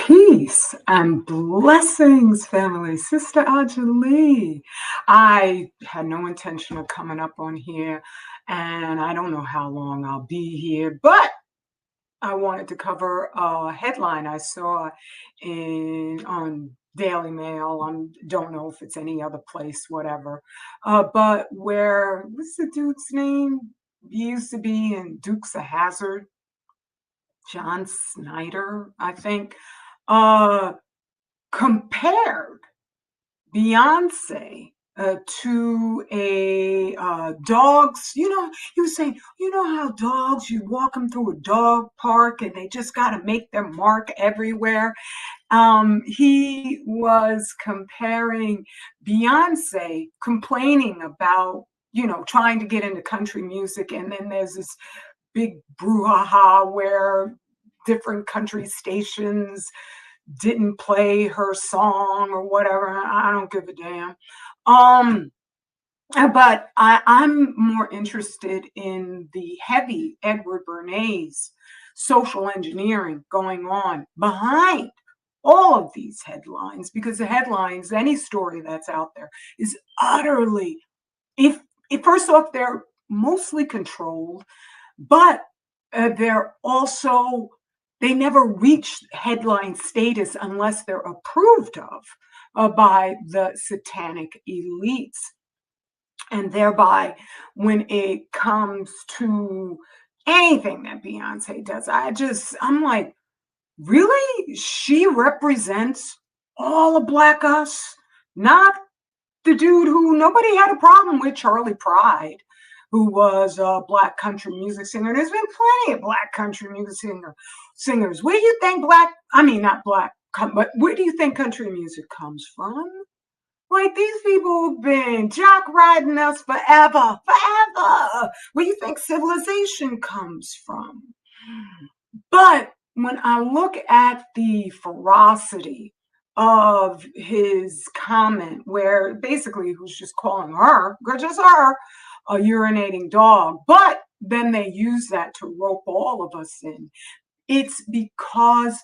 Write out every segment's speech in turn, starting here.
Peace and blessings, family. Sister Anjali. I had no intention of coming up on here, and I don't know how long I'll be here, but I wanted to cover a headline I saw in on Daily Mail. I don't know if it's any other place, whatever. But where what's the dude's name? He used to be in Dukes of Hazzard, John Snyder, I think. Uh Compared Beyonce, to a, dogs. He was saying, how dogs, you walk them through a dog park and they just gotta make their mark everywhere? He was comparing Beyonce complaining about, trying to get into country music, and then there's this big brouhaha where different country stations didn't play her song or whatever. I don't give a damn. Um, but I'm more interested in the heavy Edward Bernays social engineering going on behind all of these headlines, because the headlines, any story that's out there, is utterly, if first off, they're mostly controlled, but they're also, they never reach headline status unless they're approved of by the satanic elites. And thereby, when it comes to anything that Beyonce does, I'm like, really? She represents all of Black us, not the dude who nobody had a problem with, Charlie Pride, who was a Black country music singer. There's been plenty of Black country music singers. Where do you think I mean, not Black, but where do you think country music comes from? Like, these people have been jock riding us forever, forever. Where do you think civilization comes from? But when I look at the ferocity of his comment, where basically he was just calling her, just her, a urinating dog, but then they use that to rope all of us in. It's because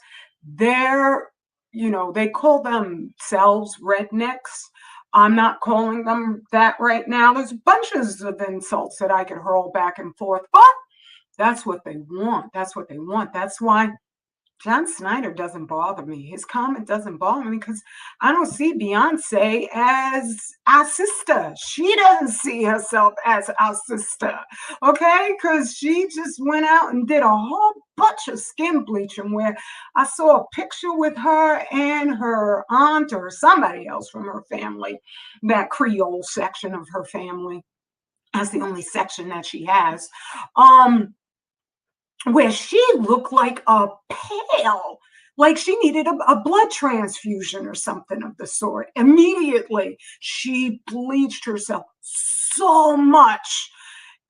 they're, they call themselves rednecks. I'm not calling them that right now. There's bunches of insults that I could hurl back and forth, but that's what they want. That's what they want. That's why John Snyder doesn't bother me. His comment doesn't bother me because I don't see Beyonce as our sister. She doesn't see herself as our sister, okay? Because she just went out and did a whole bunch of skin bleaching, where I saw a picture with her and her aunt or somebody else from her family, that Creole section of her family. That's the only section that she has. Where she looked like a pale, like she needed a blood transfusion or something of the sort. Immediately, she bleached herself so much.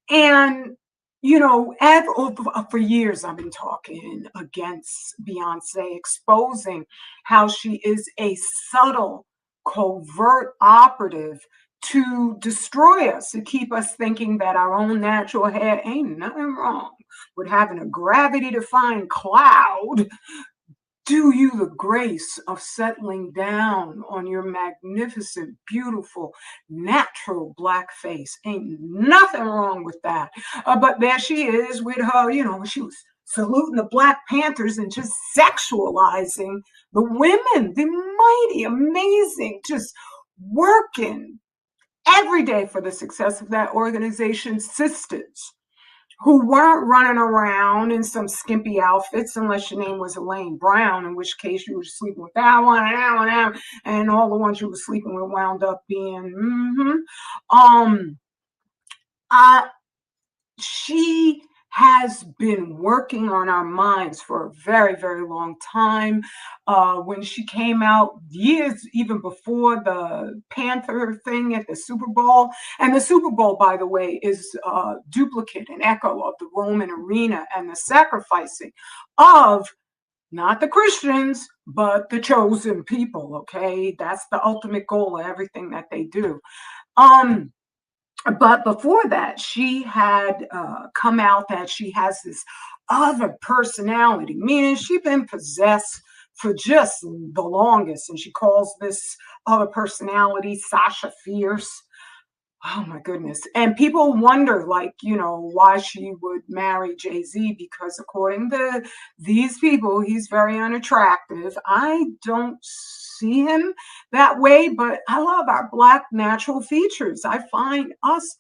And, for years, I've been talking against Beyonce, exposing how she is a subtle, covert operative to destroy us, to keep us thinking that our own natural hair ain't nothing wrong with having a gravity defying cloud do you the grace of settling down on your magnificent, beautiful, natural Black face. Ain't nothing wrong with that. But there she is with her, she was saluting the Black Panthers and just sexualizing the women, the mighty, amazing, just working every day for the success of that organization's sisters, who weren't running around in some skimpy outfits, unless your name was Elaine Brown, in which case you were sleeping with that one and that one, and all the ones you were sleeping with wound up being, she has been working on our minds for a very, very long time. When she came out years even before the Panther thing at the Super Bowl, and the Super Bowl, by the way, is a duplicate, an echo of the Roman arena and the sacrificing of not the Christians, but the chosen people, okay? That's the ultimate goal of everything that they do. But before that, she had come out that she has this other personality, meaning she'd been possessed for just the longest. And she calls this other personality Sasha Fierce. Oh my goodness. And people wonder, like, why she would marry Jay-Z, because according to these people, he's very unattractive. I don't see him that way, but I love our Black natural features. I find us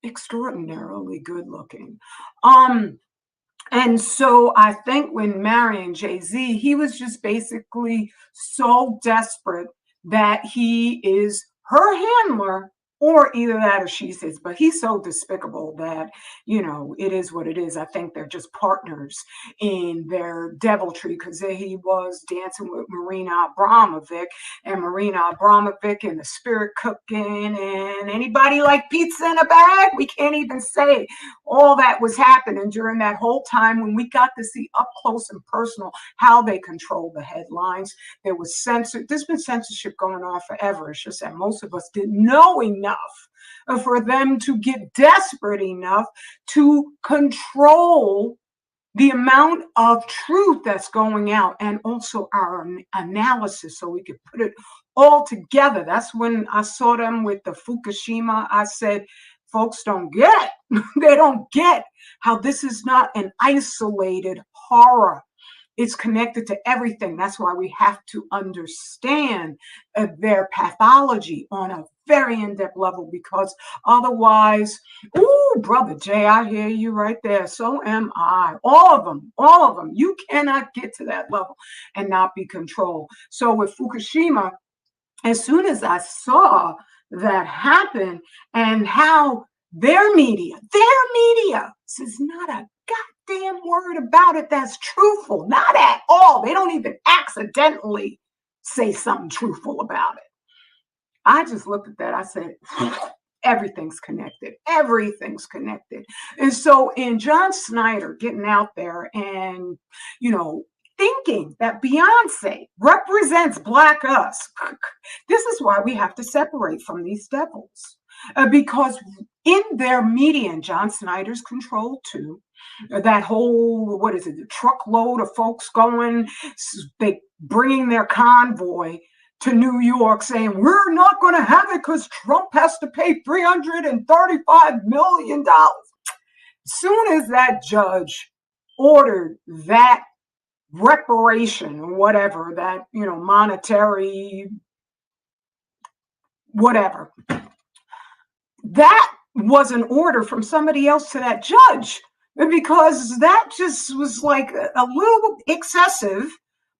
extraordinarily good looking. And so I think when marrying Jay-Z, he was just basically so desperate that he is her handler, or either that or she says, but he's so despicable that, it is what it is. I think they're just partners in their deviltry, because there he was dancing with Marina Abramovic, and Marina Abramovic and the spirit cooking, and anybody like pizza in a bag? We can't even say all that was happening during that whole time when we got to see up close and personal how they control the headlines. There was there's been censorship going on forever. It's just that most of us didn't know enough for them to get desperate enough to control the amount of truth that's going out, and also our analysis, so we could put it all together. That's when I saw them with the Fukushima. I said, folks don't get they don't get how this is not an isolated horror. It's connected to everything. That's why we have to understand their pathology on a very in-depth level, because otherwise, ooh, brother Jay, I hear you right there. So am I. All of them. You cannot get to that level and not be controlled. So with Fukushima, as soon as I saw that happen, and how their media says not a goddamn word about it that's truthful, not at all. They don't even accidentally say something truthful about it. I just looked at that. I said, everything's connected. Everything's connected. And so in John Snyder getting out there and, thinking that Beyonce represents Black us, this is why we have to separate from these devils. Because in their media, and John Snyder's control too, that whole, what is it, the truckload of folks going, they bringing their convoy to New York saying, we're not going to have it because Trump has to pay $335 million. As soon as that judge ordered that reparation or whatever, that, monetary, whatever, that was an order from somebody else to that judge, because that just was like a little excessive.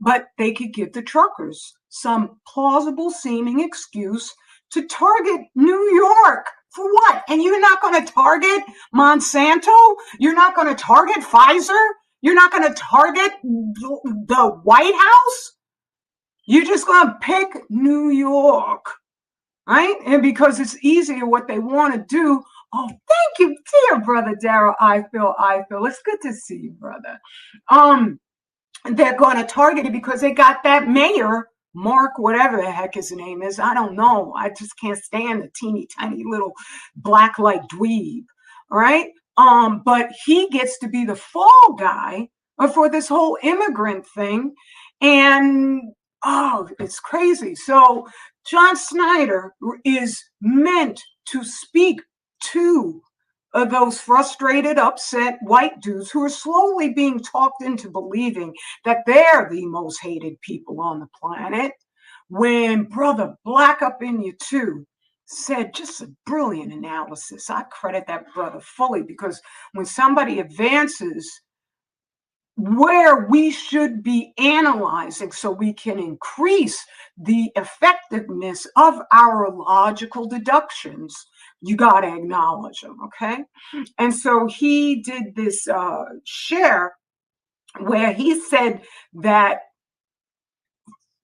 But they could give the truckers some plausible seeming excuse to target New York. For what? And you're not going to target Monsanto? You're not going to target Pfizer? You're not going to target the White House? You're just going to pick New York, right? And because it's easier what they want to do. Oh, thank you, dear brother Daryl. I feel. It's good to see you, brother. They're going to target it because they got that mayor, Mark, whatever the heck his name is. I don't know. I just can't stand the teeny tiny little black like dweeb. All right. But he gets to be the fall guy for this whole immigrant thing. And it's crazy. So John Snyder is meant to speak to those frustrated, upset white dudes who are slowly being talked into believing that they're the most hated people on the planet. When brother Black Up in You Too said just a brilliant analysis. I credit that brother fully, because when somebody advances where we should be analyzing so we can increase the effectiveness of our logical deductions, you got to acknowledge them, okay? And so he did this share where he said that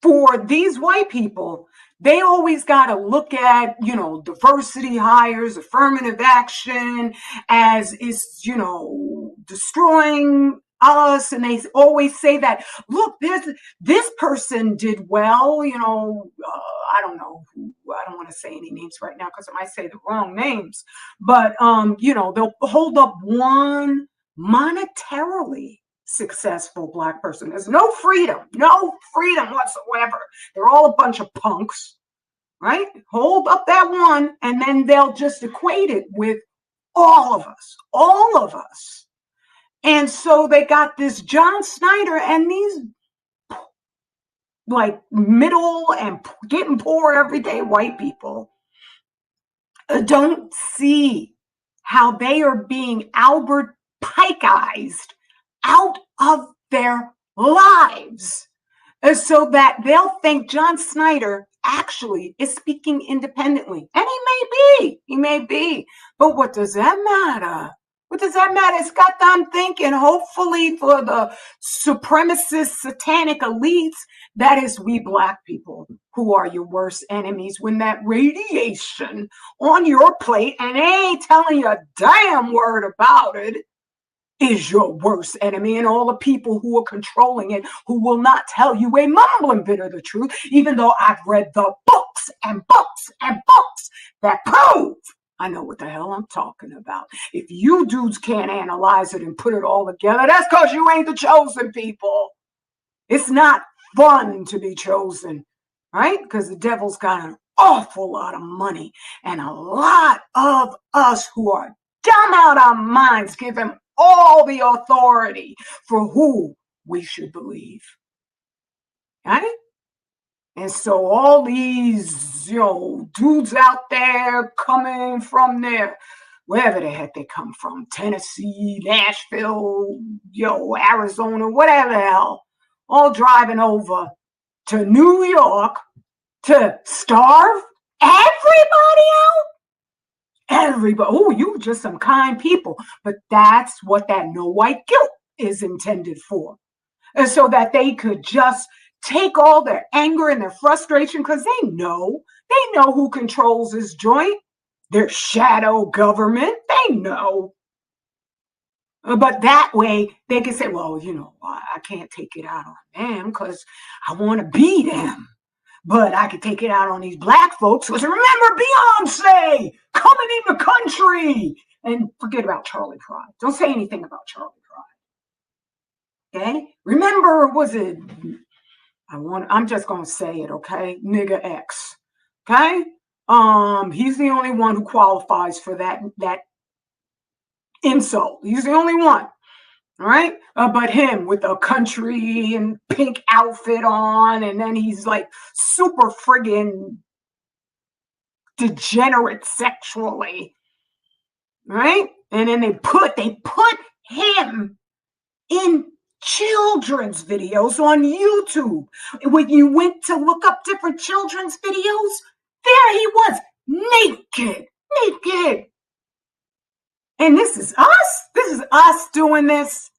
for these white people, they always got to look at, diversity hires, affirmative action as is, destroying us. And they always say that, look, this person did well, I don't know who, I don't want to say any names right now because I might say the wrong names, but, they'll hold up one monetarily successful Black person. There's no freedom whatsoever. They're all a bunch of punks, right? Hold up that one, and then they'll just equate it with all of us. And so they got this John Snyder and these like middle and getting poor everyday white people don't see how they are being Albert Pikeized out of their lives. And so that they'll think John Snyder actually is speaking independently. And he may be. But what does that matter? What does that matter? It's got them thinking, hopefully for the supremacist satanic elites, that is we Black people who are your worst enemies when that radiation on your plate, and they ain't telling you a damn word about it, is your worst enemy, and all the people who are controlling it, who will not tell you a mumbling bit of the truth, even though I've read the books and books and books that prove I know what the hell I'm talking about. If you dudes can't analyze it and put it all together, that's because you ain't the chosen people. It's not fun to be chosen, right? Because the devil's got an awful lot of money, and a lot of us who are dumb out our minds give him all the authority for who we should believe, right? And so all these, dudes out there coming from there, wherever the heck they come from, Tennessee, Nashville, Arizona, whatever the hell, all driving over to New York to starve everybody out. Everybody, oh, you just some kind people. But that's what that no white guilt is intended for. And so that they could just take all their anger and their frustration, because they know who controls this joint, their shadow government. They know. But that way they can say, well, I can't take it out on them because I want to be them. But I could take it out on these Black folks because remember Beyonce coming in the country. And forget about Charlie Pride. Don't say anything about Charlie Pride. Okay? Remember, was it, I'm just going to say it, okay? Nigga X. Okay? He's the only one who qualifies for that insult. He's the only one. All right. But him with a country and pink outfit on, and then he's like super friggin' degenerate sexually. Right. And then they put him in children's videos on YouTube. When you went to look up different children's videos, there he was, naked. And this is us? This is us doing this?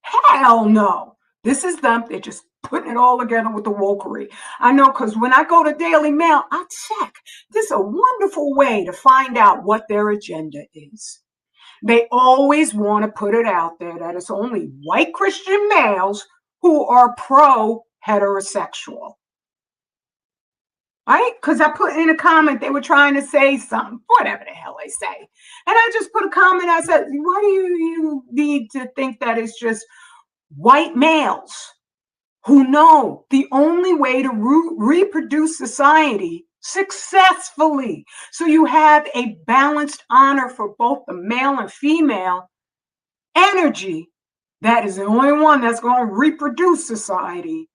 Hell no. This is them. They're just putting it all together with the wokery. I know, because when I go to Daily Mail, I check. This is a wonderful way to find out what their agenda is. They always want to put it out there that it's only white Christian males who are pro-heterosexual. Right? Because I put in a comment, they were trying to say something, whatever the hell they say. And I just put a comment, I said, why do you need to think that it's just white males who know the only way to reproduce society successfully, so you have a balanced honor for both the male and female energy, that is the only one that's going to reproduce society,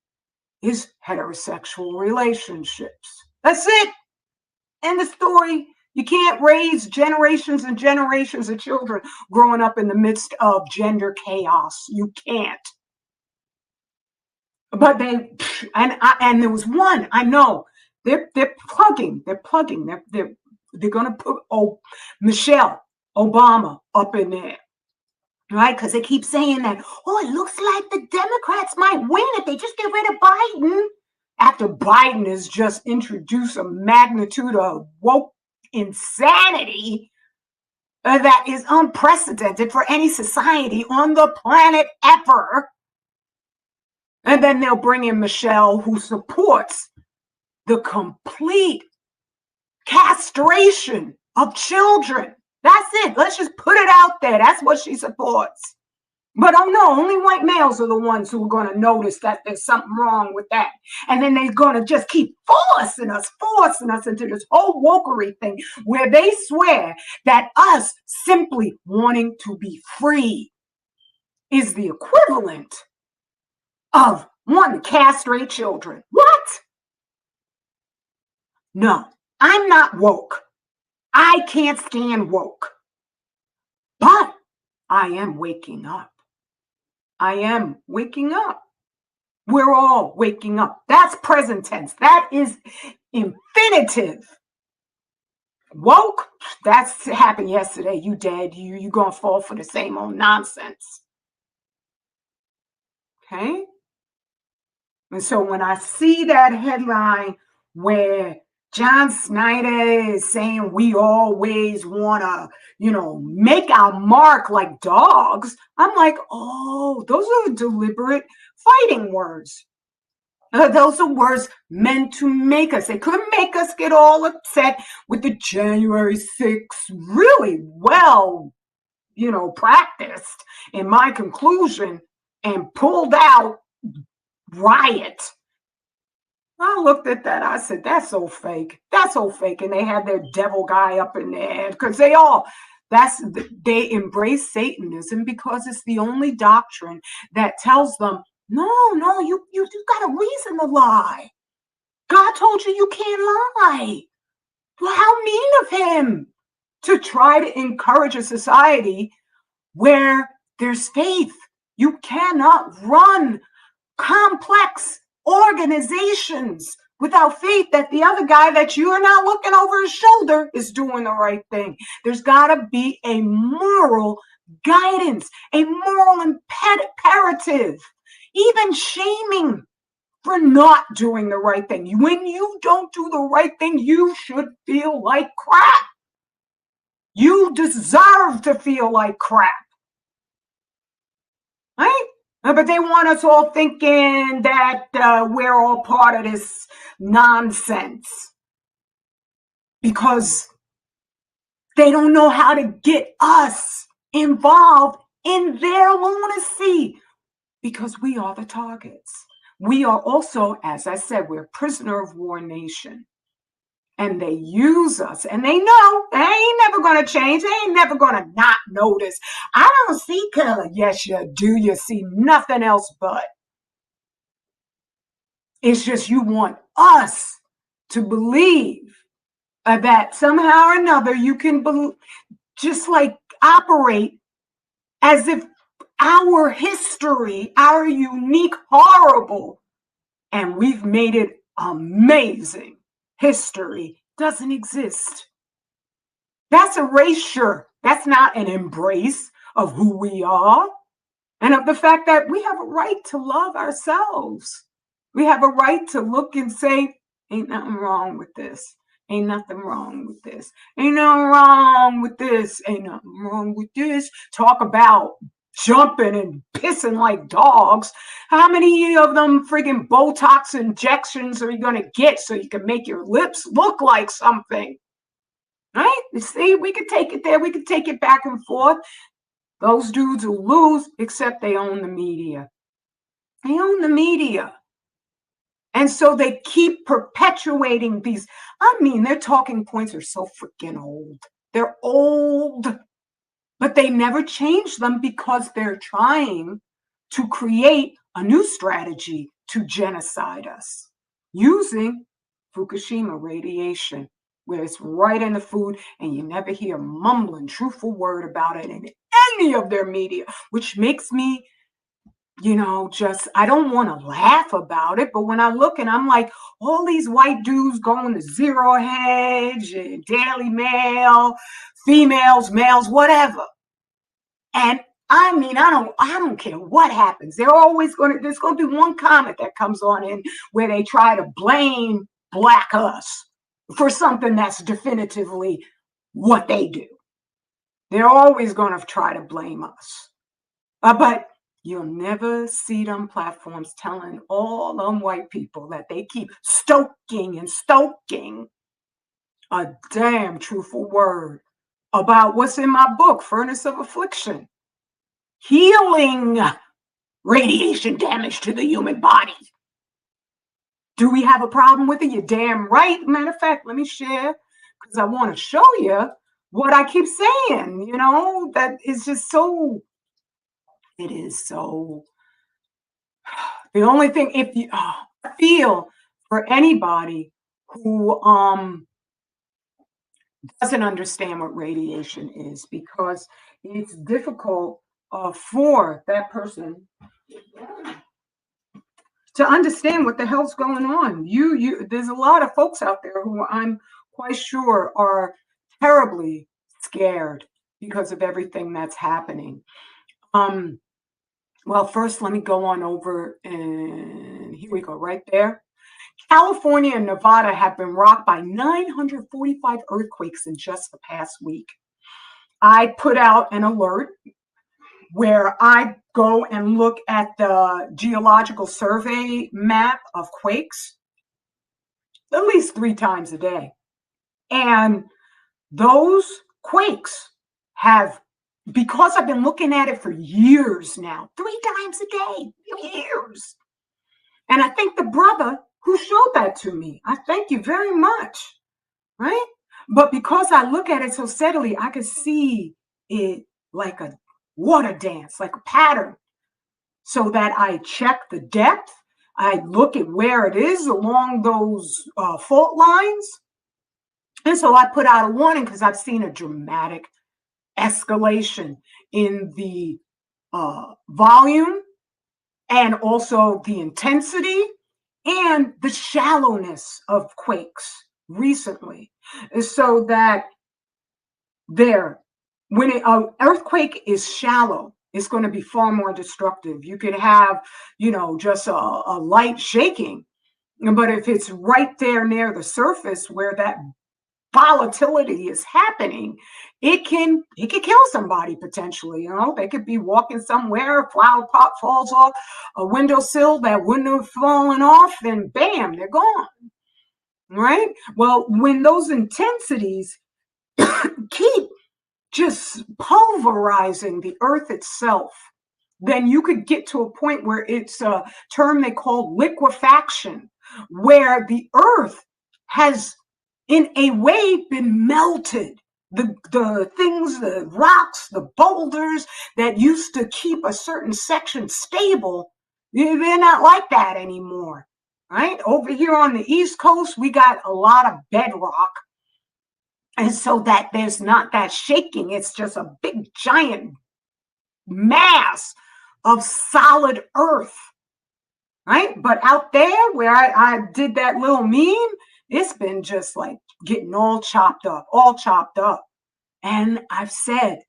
is heterosexual relationships. That's it. End the story. You can't raise generations and generations of children growing up in the midst of gender chaos. You can't. But and there was one, I know, they're plugging. They're going to put Michelle Obama up in there. Right? Because they keep saying that, it looks like the Democrats might win if they just get rid of Biden. After Biden has just introduced a magnitude of woke insanity that is unprecedented for any society on the planet ever. And then they'll bring in Michelle, who supports the complete castration of children. That's it. Let's just put it out there. That's what she supports. But oh no, only white males are the ones who are going to notice that there's something wrong with that. And then they're going to just keep forcing us into this whole wokery thing where they swear that us simply wanting to be free is the equivalent of wanting to castrate children. What? No, I'm not woke. I can't stand woke. But I am waking up. I am waking up. We're all waking up. That's present tense. That is infinitive. Woke, that's happened yesterday. You dead. You gonna fall for the same old nonsense. Okay? And so when I see that headline where John Snyder is saying we always want to, make our mark like dogs, I'm like, oh, those are deliberate fighting words. Those are words meant to make us. They couldn't make us get all upset with the January 6th, really well, practiced in my conclusion and pulled out riot. I looked at that. I said, that's so fake. That's so fake. And they had their devil guy up in there because they embrace Satanism because it's the only doctrine that tells them, no, you got a reason to lie. God told you can't lie. Well, how mean of him to try to encourage a society where there's faith. You cannot run complex organizations without faith that the other guy that you are not looking over his shoulder is doing the right thing. There's got to be a moral guidance, a moral imperative, even shaming for not doing the right thing. When you don't do the right thing, you should feel like crap. You deserve to feel like crap. Right? But they want us all thinking that we're all part of this nonsense because they don't know how to get us involved in their lunacy because we are the targets. We are also, as I said, we're a prisoner of war nation. And they use us, and they know they ain't never going to change. They ain't never going to not notice. I don't see color. Yes, you do. You see nothing else but. It's just you want us to believe that somehow or another you can just like operate as if our history, our unique, horrible, and we've made it amazing history doesn't exist. That's erasure. That's not an embrace of who we are and of the fact that we have a right to love ourselves. We have a right to look and say, ain't nothing wrong with this. Ain't nothing wrong with this. Ain't nothing wrong with this. Ain't nothing wrong with this. Talk about jumping and pissing like dogs. How many of them friggin' Botox injections are you going to get so you can make your lips look like something? Right? You see, we could take it there. We could take it back and forth. Those dudes will lose, except they own the media. They own the media. And so they keep perpetuating these. I mean, their talking points are so freaking old. They're old, but they never change them because they're trying to create a new strategy to genocide us using Fukushima radiation, where it's right in the food and you never hear a mumbling, truthful word about it in any of their media, which makes me I don't want to laugh about it, but when I look and I'm like, all these white dudes going to Zero Hedge and Daily Mail, females, males, whatever. And I mean, I don't care what happens. There's going to be one comment that comes on in where they try to blame Black us for something that's definitively what they do. They're always going to try to blame us. But you'll never see them platforms telling all them white people that they keep stoking a damn truthful word about what's in my book, Furnace of Affliction. healing radiation damage to the human body. Do we have a problem with it? You're damn right. Matter of fact, let me share because I want to show you what I keep saying. That is just so, it is so. The only thing, if you feel for anybody who doesn't understand what radiation is, because it's difficult for that person to understand what the hell's going on. There's a lot of folks out there who I'm quite sure are terribly scared because of everything that's happening. Well, first, let me go on over, and here we go, right there. California and Nevada have been rocked by 945 earthquakes in just the past week. I put out an alert where I go and look at the geological survey map of quakes at least 3 times a day. And those quakes have, because I've been looking at it for years now, 3 times a day, years. And I thank the brother who showed that to me. I thank you very much, right? But because I look at it so steadily, I can see it like a water dance, like a pattern, so that I check the depth. I look at where it is along those fault lines. And so I put out a warning because I've seen a dramatic escalation in the volume and also the intensity and the shallowness of quakes recently. So that when an earthquake is shallow, it's going to be far more destructive. You could have, just a light shaking. But if it's right there near the surface where that volatility is happening, it can kill somebody potentially. They could be walking somewhere, a flower pot falls off a windowsill that wouldn't have fallen off, and bam, they're gone. Right? Well, when those intensities keep just pulverizing the earth itself, then you could get to a point where it's a term they call liquefaction, where the earth has in a way been melted. The things, the rocks, the boulders that used to keep a certain section stable, they're not like that anymore, right? Over here on the East Coast, we got a lot of bedrock. And so that there's not that shaking. It's just a big, giant mass of solid earth, right? But out there where I did that little meme, it's been just like getting all chopped up. And I've said,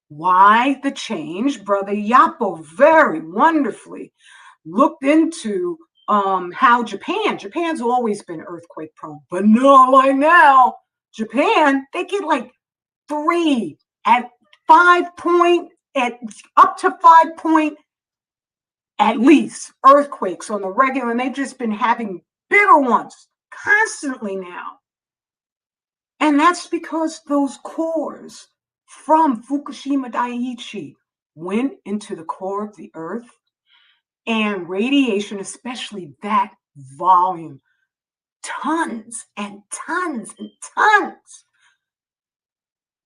why the change? Brother Yapo very wonderfully looked into how Japan's always been earthquake prone, but not like now. Japan, they get like 3 at 5 point, at up to 5 point at least earthquakes on the regular, and they've just been having bigger ones constantly now. And that's because those cores from Fukushima Daiichi went into the core of the earth, and radiation, especially that volume, tons and tons and tons.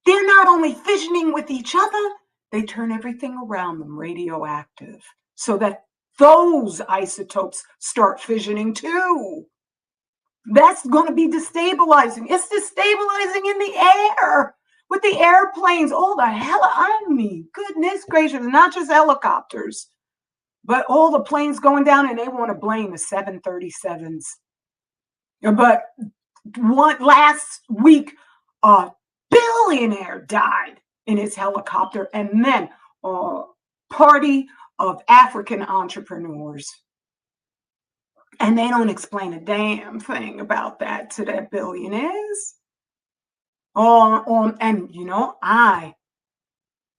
They're not only fissioning with each other, they turn everything around them radioactive, so that those isotopes start fissioning too. That's going to be destabilizing. It's destabilizing in the air with the airplanes. Oh, the hell, I mean, goodness gracious, not just helicopters, but all the planes going down, and they want to blame the 737s. But last week, a billionaire died in his helicopter, and then a party of African entrepreneurs. And they don't explain a damn thing about that to their billionaires. And I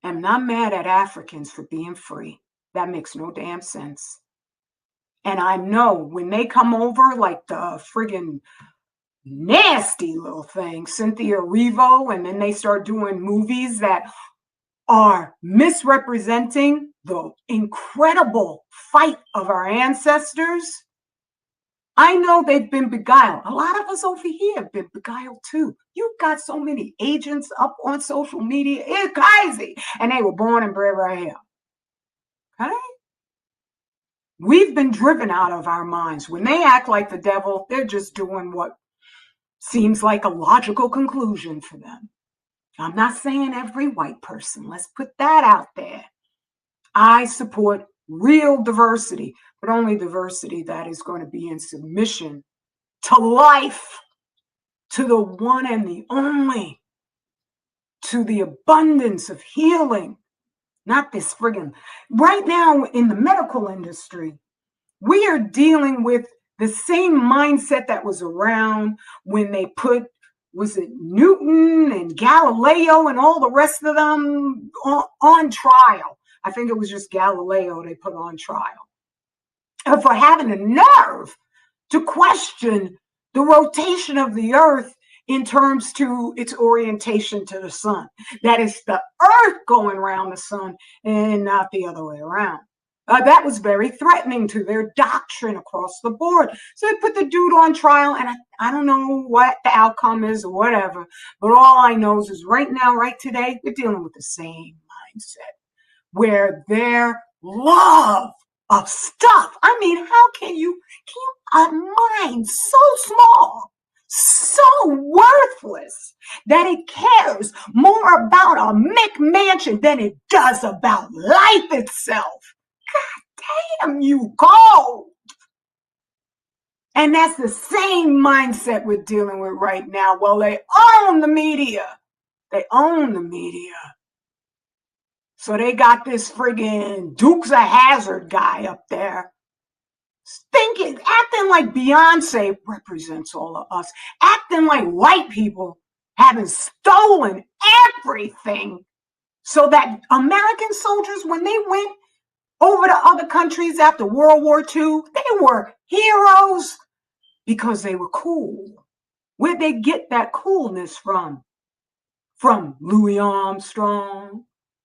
am not mad at Africans for being free. That makes no damn sense. And I know when they come over, like the friggin' nasty little thing, Cynthia Erivo, and then they start doing movies that are misrepresenting the incredible fight of our ancestors, I know they've been beguiled. A lot of us over here have been beguiled too. You've got so many agents up on social media. It's crazy. And they were born and bred right here. Okay? We've been driven out of our minds. When they act like the devil, they're just doing what seems like a logical conclusion for them. I'm not saying every white person. Let's put that out there. I support real diversity, but only diversity that is going to be in submission to life, to the one and the only, to the abundance of healing, not this friggin'. Right now in the medical industry, we are dealing with the same mindset that was around when they put, was it Newton and Galileo and all the rest of them on trial. I think it was just Galileo they put on trial for having the nerve to question the rotation of the earth in terms to its orientation to the sun. That is the earth going around the sun and not the other way around. That was very threatening to their doctrine across the board. So they put the dude on trial, and I don't know what the outcome is or whatever, but all I know is right now, right today, we're dealing with the same mindset where their love of stuff. I mean, how can you a mind so small, so worthless, that it cares more about a McMansion than it does about life itself? God damn, you go. And that's the same mindset we're dealing with right now. Well, they own the media. They own the media. So they got this friggin' Dukes of Hazzard guy up there thinking, acting like Beyonce represents all of us, acting like white people having stolen everything so that American soldiers, when they went over to other countries after World War II, they were heroes because they were cool. Where'd they get that coolness from? From Louis Armstrong,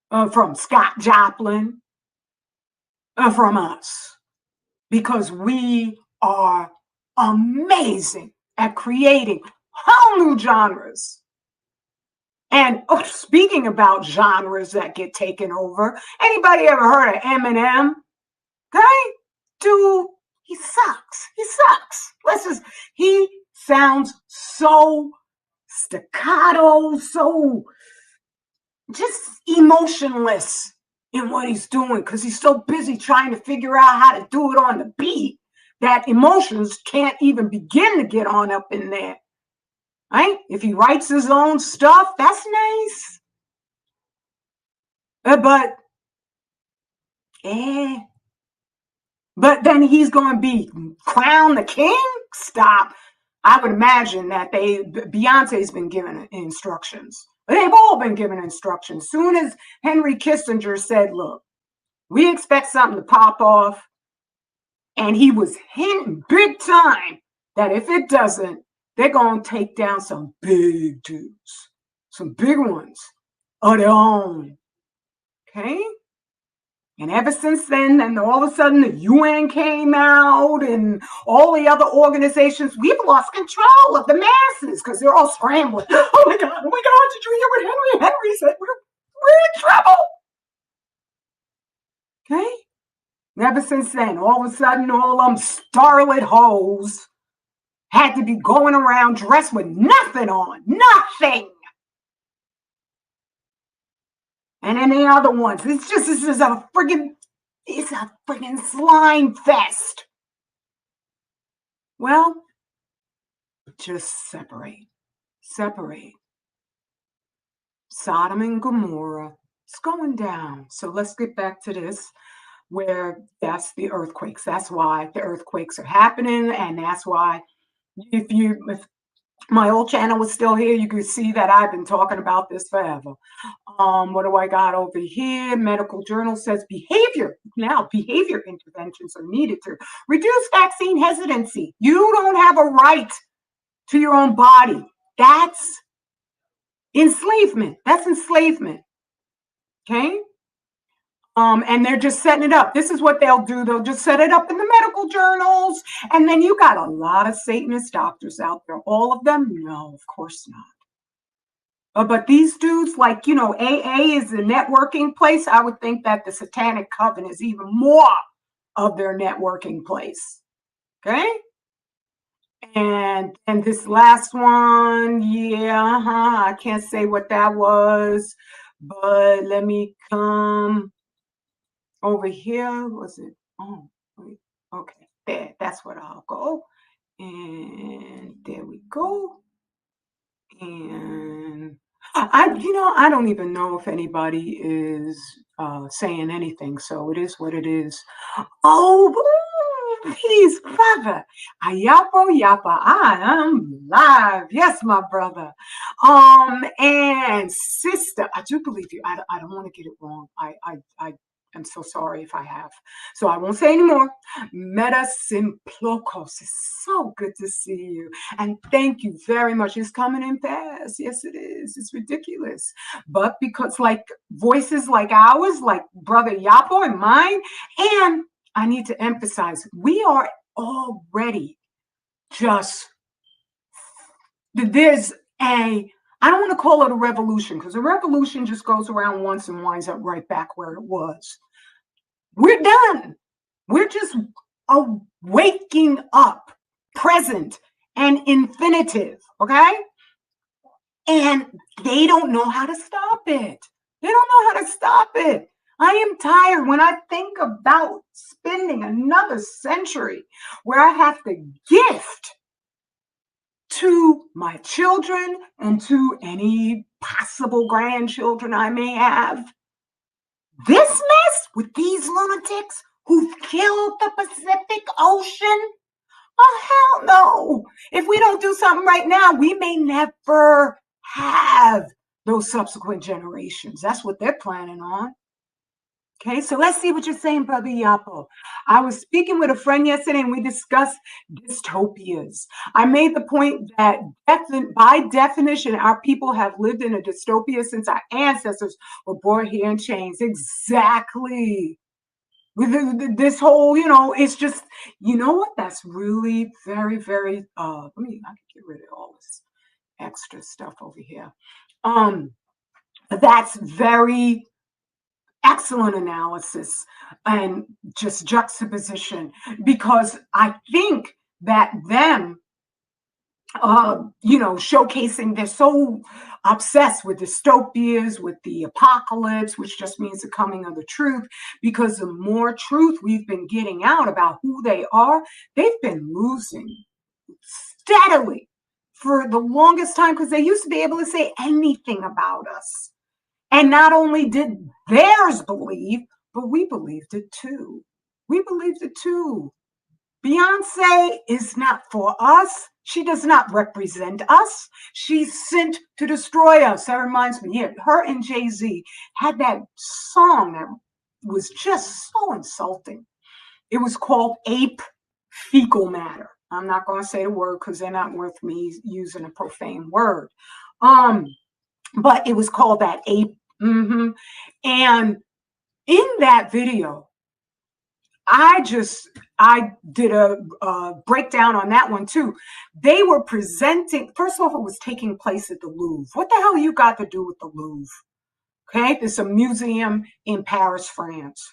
from Scott Joplin, from us. Because we are amazing at creating whole new genres. And speaking about genres that get taken over, anybody ever heard of Eminem? Okay? Dude, he sucks. He sucks. He sounds so staccato, so just emotionless in what he's doing because he's so busy trying to figure out how to do it on the beat that emotions can't even begin to get on up in there. Right? If he writes his own stuff, that's nice. But then he's going to be crowned the king? Stop. I would imagine that Beyonce's been given instructions. They've all been given instructions. Soon as Henry Kissinger said, look, we expect something to pop off, and he was hinting big time that if it doesn't, they're going to take down some big dudes, some big ones of their own. Okay? And ever since then all of a sudden the UN came out and all the other organizations, we've lost control of the masses because they're all scrambling. Oh my God, did you hear what Henry said? We're in trouble. Okay? And ever since then, all of a sudden, all them starlet hoes had to be going around dressed with nothing on. Nothing. And then the other ones, this is a friggin' slime fest. Well, just separate. Sodom and Gomorrah, it's going down. So let's get back to this, where that's the earthquakes. That's why the earthquakes are happening, and that's why if my old channel was still here, you could see that I've been talking about this forever. What do I got over here? Medical Journal says behavior interventions are needed to reduce vaccine hesitancy. You don't have a right to your own body. That's enslavement. Okay? And they're just setting it up. This is what they'll do. They'll just set it up in the medical journals. And then you got a lot of Satanist doctors out there. All of them? No, of course not. But these dudes, like, AA is the networking place. I would think that the Satanic Coven is even more of their networking place. Okay? And this last one, yeah, I can't say what that was, but let me come over here. Was it? Oh, wait. Okay, there. That's what I'll go. And there we go. And I don't even know if anybody is saying anything. So it is what it is. Oh, please, brother. Ayapo Yapa. I am live. Yes, my brother. And sister, I do believe you. I don't want to get it wrong. I'm so sorry if I have. So I won't say anymore. Meta Simplocos. It's so good to see you. And thank you very much. It's coming in fast. Yes, it is. It's ridiculous. But because like voices like ours, like Brother Yapo and mine, and I need to emphasize, we are already there's I don't want to call it a revolution because a revolution just goes around once and winds up right back where it was. We're done. We're just waking up, present and infinitive, okay? And they don't know how to stop it. They don't know how to stop it. I am tired when I think about spending another century where I have to gift to my children and to any possible grandchildren I may have this mess with these lunatics who've killed the Pacific Ocean. Oh, hell no. If we don't do something right now, we may never have those subsequent generations. That's what they're planning on. Okay, so let's see what you're saying, Brother Yapo. I was speaking with a friend yesterday and we discussed dystopias. I made the point that by definition, our people have lived in a dystopia since our ancestors were born here in chains. Exactly. With this whole, it's just, you know what? That's really very, very, I can get rid of all this extra stuff over here. That's very excellent analysis and just juxtaposition, because I think that them, showcasing, they're so obsessed with dystopias, with the apocalypse, which just means the coming of the truth, because the more truth we've been getting out about who they are, they've been losing steadily for the longest time, because they used to be able to say anything about us. And not only did theirs believe, but we believed it too. We believed it too. Beyonce is not for us. She does not represent us. She's sent to destroy us. That reminds me, her and Jay-Z had that song that was just so insulting. It was called Ape Fecal Matter. I'm not going to say the word because they're not worth me using a profane word. But it was called that Ape. And in that video, I did a breakdown on that one too. They were presenting, first off, it was taking place at the Louvre. What the hell you got to do with the Louvre? Okay, there's a museum in Paris, France.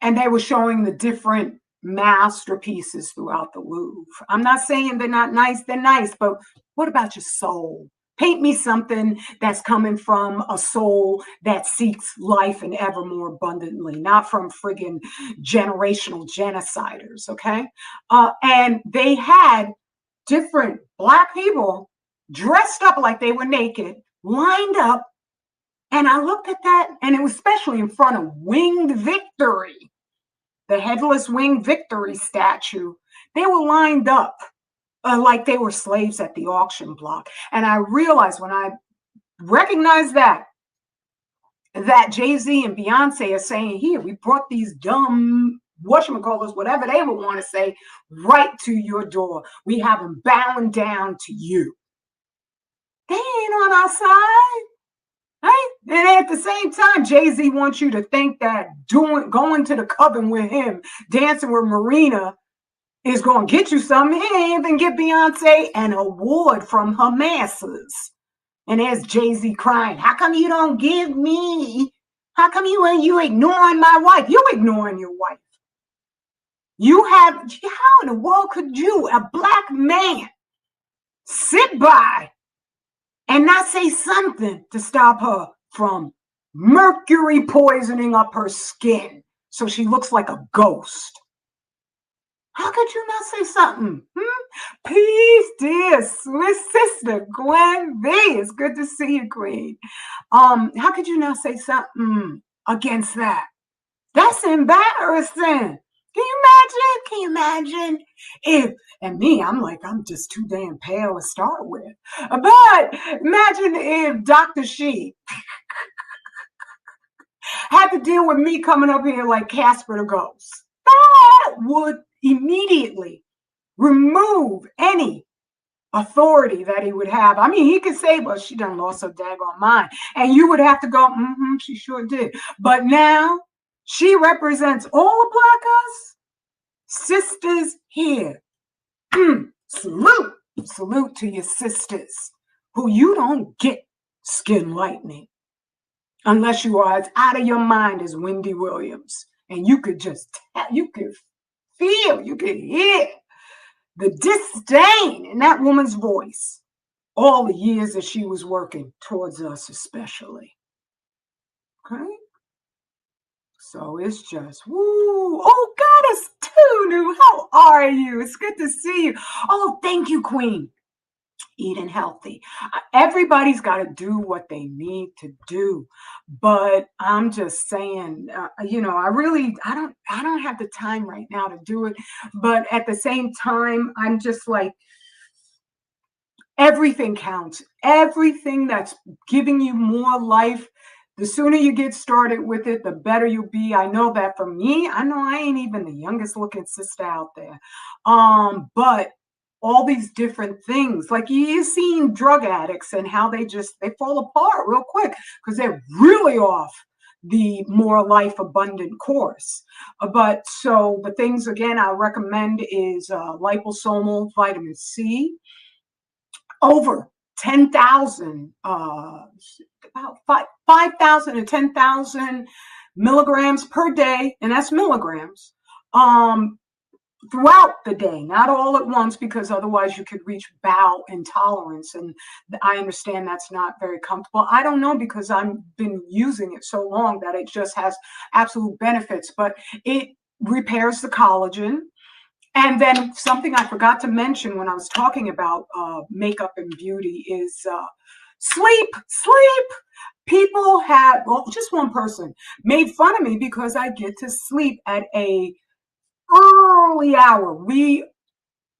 And they were showing the different masterpieces throughout the Louvre. I'm not saying they're not nice, they're nice, but what about your soul? Paint me something that's coming from a soul that seeks life and ever more abundantly, not from friggin' generational genociders, okay? And they had different Black people dressed up like they were naked, lined up, and I looked at that, and it was especially in front of Winged Victory, the headless Winged Victory statue. They were lined up like they were slaves at the auction block. And I realized when I recognized that Jay-Z and Beyonce are saying, here, we brought these dumb, whatchamacallits, whatever they would want to say, right to your door. We have them bowing down to you. They ain't on our side. Right? And at the same time, Jay-Z wants you to think that going to the coven with him, dancing with Marina, is going to get you something. He ain't even get Beyonce an award from her masters. And there's Jay-Z crying, how come you don't give me? How come you ignoring my wife? You ignoring your wife. You have, how in the world could you, a black man, sit by and not say something to stop her from mercury poisoning up her skin so she looks like a ghost? How could you not say something? Peace, dear sweet sister Gwen V. It's good to see you, Queen. How could you not say something against that? That's embarrassing. Can you imagine if, and me, I'm just too damn pale to start with. But imagine if Dr. She had to deal with me coming up here like Casper the Ghost. That would immediately remove any authority that he would have. I mean, he could say, well, she done lost her daggone mind. And you would have to go, she sure did. But now she represents all of Black us. Sisters here. Salute. Salute to your sisters who you don't get skin lightening unless you are as out of your mind as Wendy Williams. And you could you could feel, you could hear the disdain in that woman's voice all the years that she was working towards us, especially. Okay? So it's just, woo. Oh, Goddess Tunu, how are you? It's good to see you. Oh, thank you, Queen. Eating healthy. Everybody's got to do what they need to do. But I'm just saying, I don't have the time right now to do it. But at the same time, I'm just like, everything counts. Everything that's giving you more life, the sooner you get started with it, the better you'll be. I know that for me. I know I ain't even the youngest looking sister out there. But all these different things, like you've seen drug addicts and how they fall apart real quick because they're really off the more life abundant course. But so the things again I recommend is liposomal vitamin C, over 10,000, about 5,000 to 10,000 milligrams per day, and that's milligrams, throughout the day, not all at once, because otherwise you could reach bowel intolerance. And I understand that's not very comfortable. I don't know, because I've been using it so long that it just has absolute benefits, but it repairs the collagen. And then something I forgot to mention when I was talking about makeup and beauty is sleep. People have, well, just one person made fun of me because I get to sleep at a early hour. We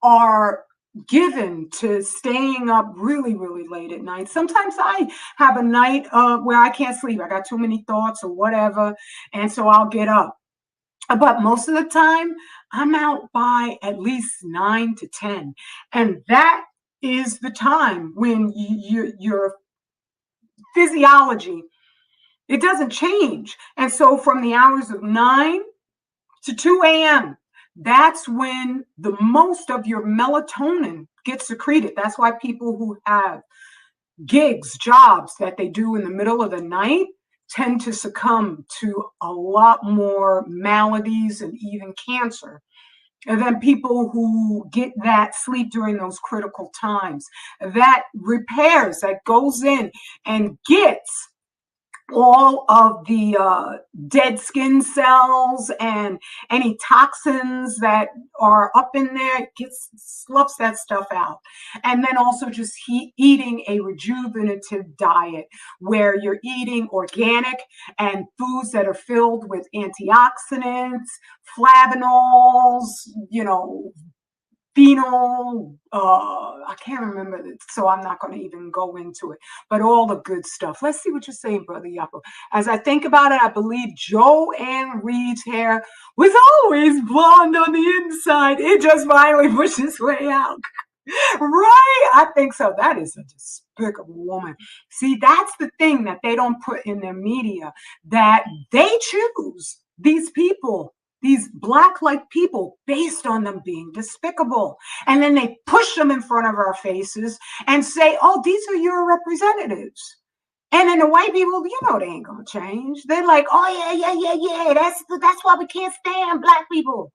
are given to staying up really, really late at night. Sometimes I have a night where I can't sleep. I got too many thoughts or whatever, and so I'll get up. But most of the time, I'm out by at least 9 to 10. And that is the time when your physiology, it doesn't change. And so from the hours of 9 to 2 a.m., that's when the most of your melatonin gets secreted. That's why people who have gigs, jobs that they do in the middle of the night tend to succumb to a lot more maladies and even cancer. And then people who get that sleep during those critical times, that repairs, that goes in and gets all of the dead skin cells and any toxins that are up in there, sloughs that stuff out. And then also just eating a rejuvenative diet where you're eating organic and foods that are filled with antioxidants, flavonols, phenol, I can't remember it, so I'm not going to even go into it, but all the good stuff. Let's see what you're saying, Brother Yapo. As I think about it, I believe Joanne Reed's hair was always blonde on the inside. It just finally pushed its way out. Right? I think so. That is a despicable woman. See, that's the thing that they don't put in their media, that they choose these people, these black-like people, based on them being despicable. And then they push them in front of our faces and say, oh, these are your representatives. And then the white people, they ain't gonna change. They're like, oh yeah. That's why we can't stand black people.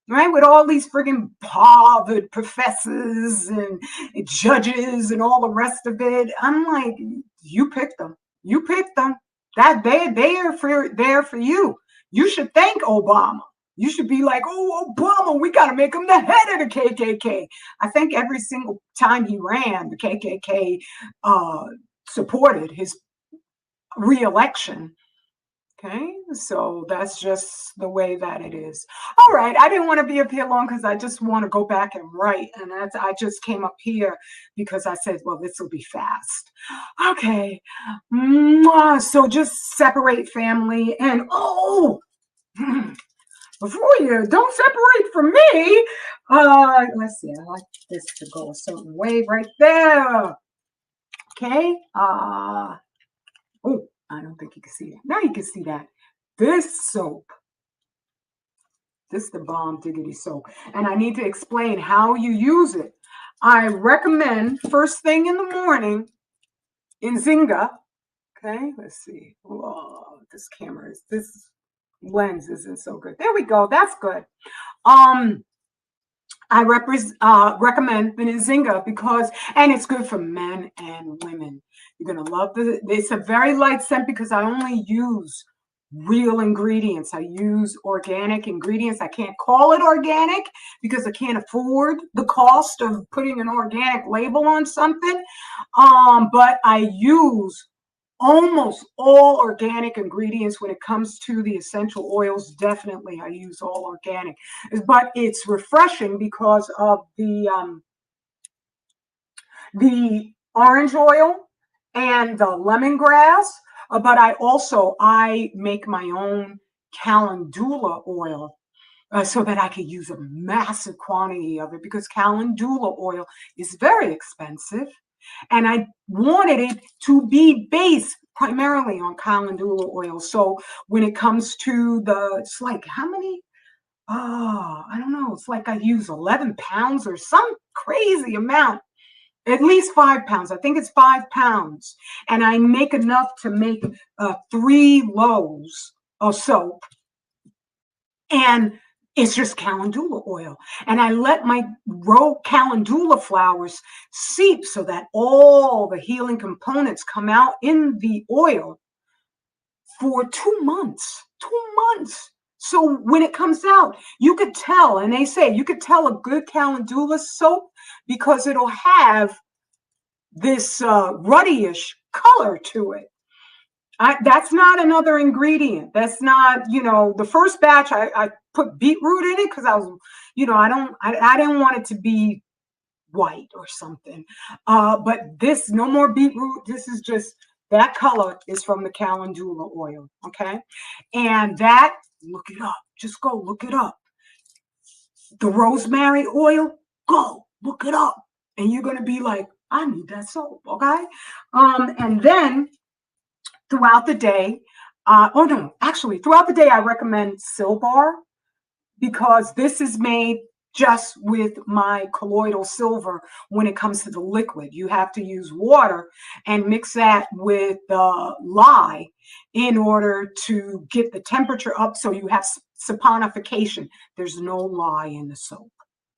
Right, with all these friggin' Harvard professors and judges and all the rest of it. I'm like, you picked them. You picked them. That they are there for you. You should thank Obama. You should be like, oh, Obama, we got to make him the head of the KKK. I think every single time he ran, the KKK supported his reelection. Okay, so that's just the way that it is. All right, I didn't want to be up here long because I just want to go back and write. And I just came up here because I said, well, this will be fast. Okay, so just separate family. And before you, don't separate from me. Let's see, I like this to go a certain way right there. Okay, oh, I don't think you can see that. Now you can see that. This soap, this is the Bomb Diggity soap. And I need to explain how you use it. I recommend first thing in the morning in Zynga. Okay, let's see. Oh, this lens isn't so good. There we go. That's good. I recommend the Nzinga because, and it's good for men and women. You're going to love it's a very light scent because I only use real ingredients. I use organic ingredients. I can't call it organic because I can't afford the cost of putting an organic label on something. But I use almost all organic ingredients when it comes to the essential oils. Definitely I use all organic, but it's refreshing because of the orange oil and the lemongrass. But I make my own calendula oil so that I could use a massive quantity of it because calendula oil is very expensive. And I wanted it to be based primarily on calendula oil. So when it comes to it's like how many? I don't know. It's like I use 11 pounds or some crazy amount. At least 5 pounds. I think it's 5 pounds. And I make enough to make 3 loaves of soap. And it's just calendula oil. And I let my raw calendula flowers seep so that all the healing components come out in the oil for 2 months. 2 months. So when it comes out, you could tell, and they say you could tell a good calendula soap because it'll have this ruddyish color to it. That's not another ingredient. That's not, the first batch I put beetroot in it because I was, I didn't want it to be white or something. But this, no more beetroot. This is just, that color is from the calendula oil. Okay. And that, look it up. Just go look it up. The rosemary oil, go look it up. And you're going to be like, I need that soap. Okay. And then throughout the day, throughout the day, I recommend Silbar because this is made just with my colloidal silver when it comes to the liquid. You have to use water and mix that with lye in order to get the temperature up so you have saponification. There's no lye in the soap.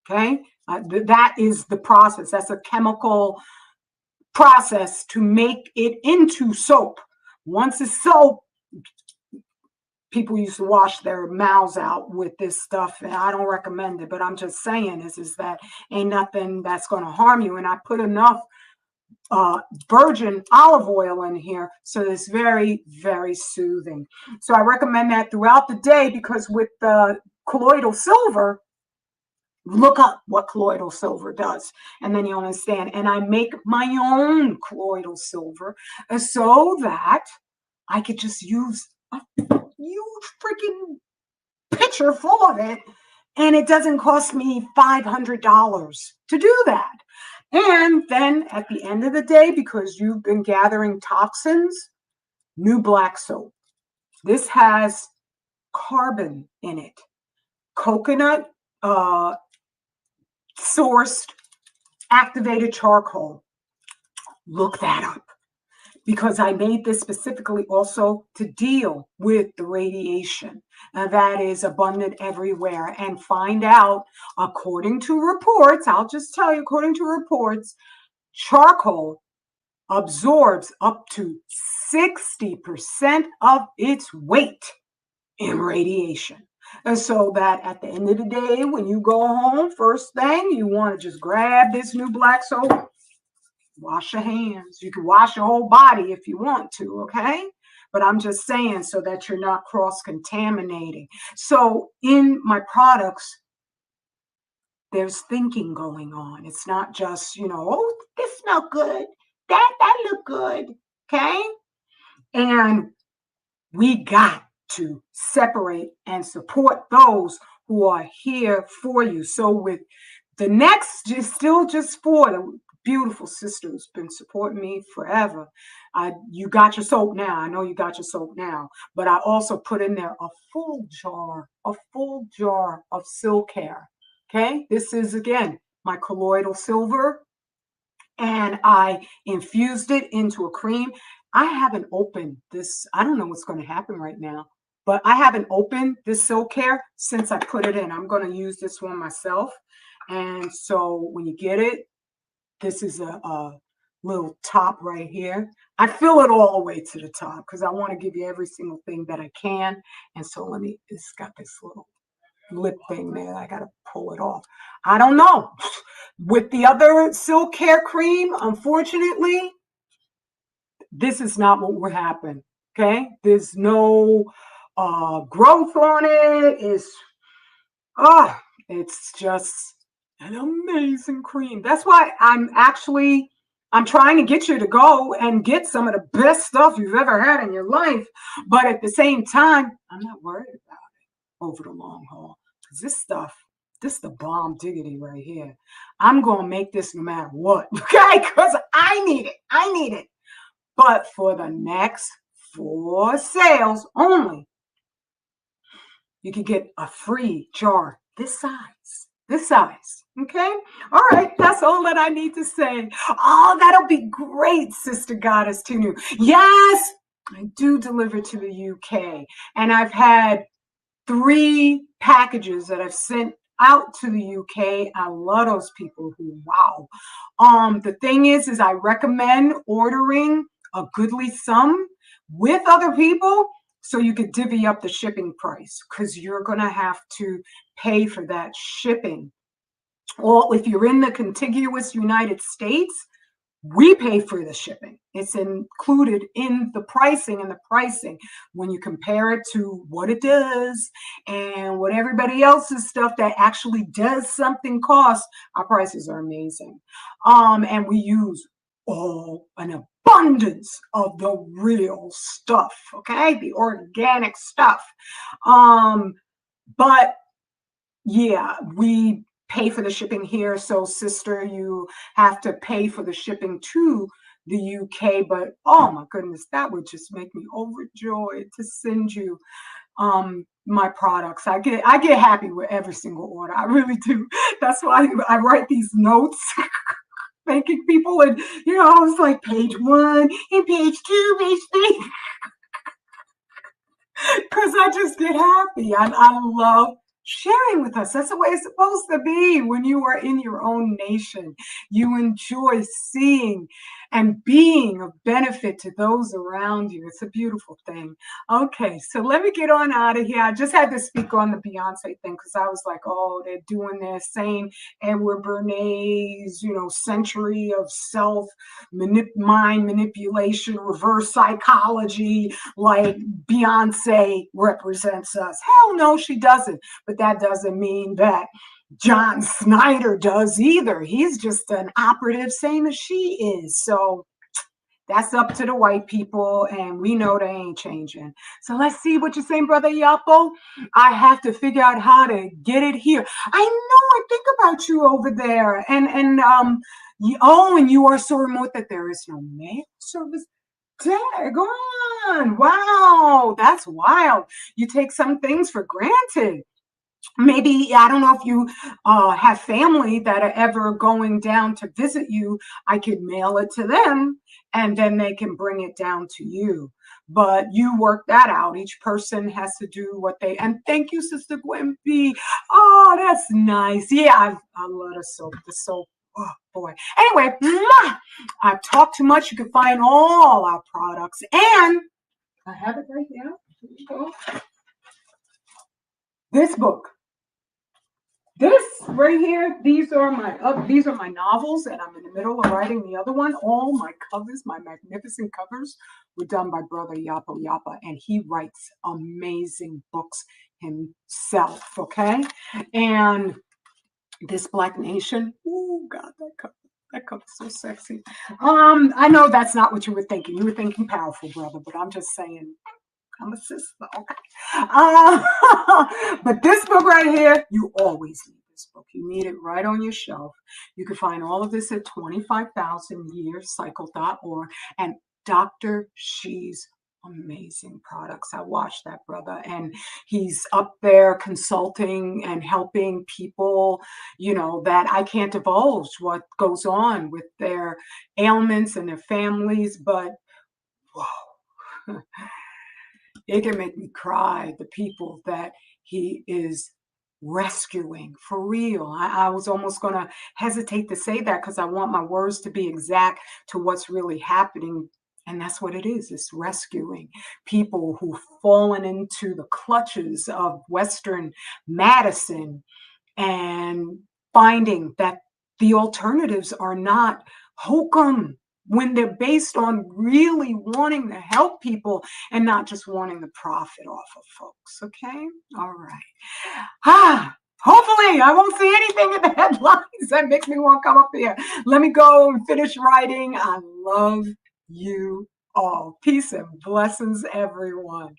Okay? That is the process. That's a chemical process to make it into soap. Once it's soap, people used to wash their mouths out with this stuff, and I don't recommend it, but I'm just saying is that ain't nothing that's going to harm you. And I put enough virgin olive oil in here, so it's very, very soothing. So I recommend that throughout the day because with the colloidal silver, look up what colloidal silver does, and then you'll understand. And I make my own colloidal silver so that I could just use a huge freaking pitcher full of it, and it doesn't cost me $500 to do that. And then at the end of the day, because you've been gathering toxins, new black soap. This has carbon in it, coconut sourced activated charcoal. Look that up, because I made this specifically also to deal with the radiation that is abundant everywhere, and find out, according to reports, I'll just tell you, according to reports, charcoal absorbs up to 60% of its weight in radiation. And so that at the end of the day, when you go home, first thing, you want to just grab this new black soap, wash your hands. You can wash your whole body if you want to, okay? But I'm just saying so that you're not cross-contaminating. So in my products, there's thinking going on. It's not just, oh, this smell good. That look good. Okay. And we got to separate and support those who are here for you. So with the next, just for the beautiful sister who's been supporting me forever. You got your soap now. I know you got your soap now, but I also put in there a full jar of Silcare. Okay, this is again my colloidal silver, and I infused it into a cream. I haven't opened this. I don't know what's going to happen right now, but I haven't opened this Silcare since I put it in. I'm going to use this one myself. And so when you get it, this is a little top right here. I fill it all the way to the top because I want to give you every single thing that I can. And so it's got this little lip thing there. I got to pull it off. I don't know. With the other Silcare cream, unfortunately, this is not what will happen. Okay? There's no growth on it. It's just an amazing cream. That's why I'm trying to get you to go and get some of the best stuff you've ever had in your life. But at the same time, I'm not worried about it over the long haul. Because this the bomb diggity right here. I'm going to make this no matter what. Okay? Because I need it. I need it. But for the next 4 sales only, you can get a free jar this size. This size. Okay? All right. That's all that I need to say. Oh, that'll be great, Sister Goddess Tinu. Yes, I do deliver to the UK. And I've had 3 packages that I've sent out to the UK. I love those people who, wow. The thing is I recommend ordering a goodly sum with other people so you could divvy up the shipping price, because you're going to have to pay for that shipping. Or if you're in the contiguous United States, we pay for the shipping. It's included in the pricing, when you compare it to what it does and what everybody else's stuff that actually does something costs, our prices are amazing. And we use an abundance of the real stuff, okay? The organic stuff. But yeah, we pay for the shipping here. So sister, you have to pay for the shipping to the UK. But oh my goodness, that would just make me overjoyed to send you my products. I get happy with every single order. I really do. That's why I write these notes. Thanking people, and I was like page 1 and page 2, page 3. Because I just get happy. I love sharing with us. That's the way it's supposed to be. When you are in your own nation, you enjoy seeing and being of benefit to those around you. It's a beautiful thing. Okay, so let me get on out of here. I just had to speak on the Beyonce thing because I was like, oh, they're doing their same Edward Bernays, century of mind manipulation, reverse psychology, like Beyonce represents us. Hell no, she doesn't. But that doesn't mean that John Snyder does either. He's just an operative, same as she is. So that's up to the white people, and we know they ain't changing. So let's see what you're saying, Brother Yapo. I have to figure out how to get it here. I know, I think about you over there. And Oh, and you are so remote that there is no mail service. Dag on. Wow, that's wild. You take some things for granted. Maybe, I don't know if you have family that are ever going down to visit you. I could mail it to them and then they can bring it down to you. But you work that out. Each person has to do what they, and thank you, Sister Gwimpy. Oh, that's nice. Yeah, I love the soap. The soap. Oh boy. Anyway, I've talked too much. You can find all our products, and I have it right here. Here you go. This book. This right here, these are my novels, and I'm in the middle of writing the other one. All my covers, my magnificent covers, were done by Brother Yapa Yapa, and he writes amazing books himself. Okay, and this Black Nation. Oh God, that cover's so sexy. I know that's not what you were thinking. You were thinking powerful, brother, but I'm just saying. I'm a sister, okay. But this book right here, you always need this book. You need it right on your shelf. You can find all of this at 25,000yearcycle.org. And Dr. She's amazing products. I watched that brother, and he's up there consulting and helping people, that I can't divulge what goes on with their ailments and their families, but whoa. It can make me cry, the people that he is rescuing for real. I was almost going to hesitate to say that because I want my words to be exact to what's really happening. And that's what it is. It's rescuing people who've fallen into the clutches of Western medicine and finding that the alternatives are not hokum when they're based on really wanting to help people and not just wanting the profit off of folks. Okay? All right. Hopefully I won't see anything in the headlines that makes me want to come up here. Let me go and finish writing. I love you all. Peace and blessings, everyone.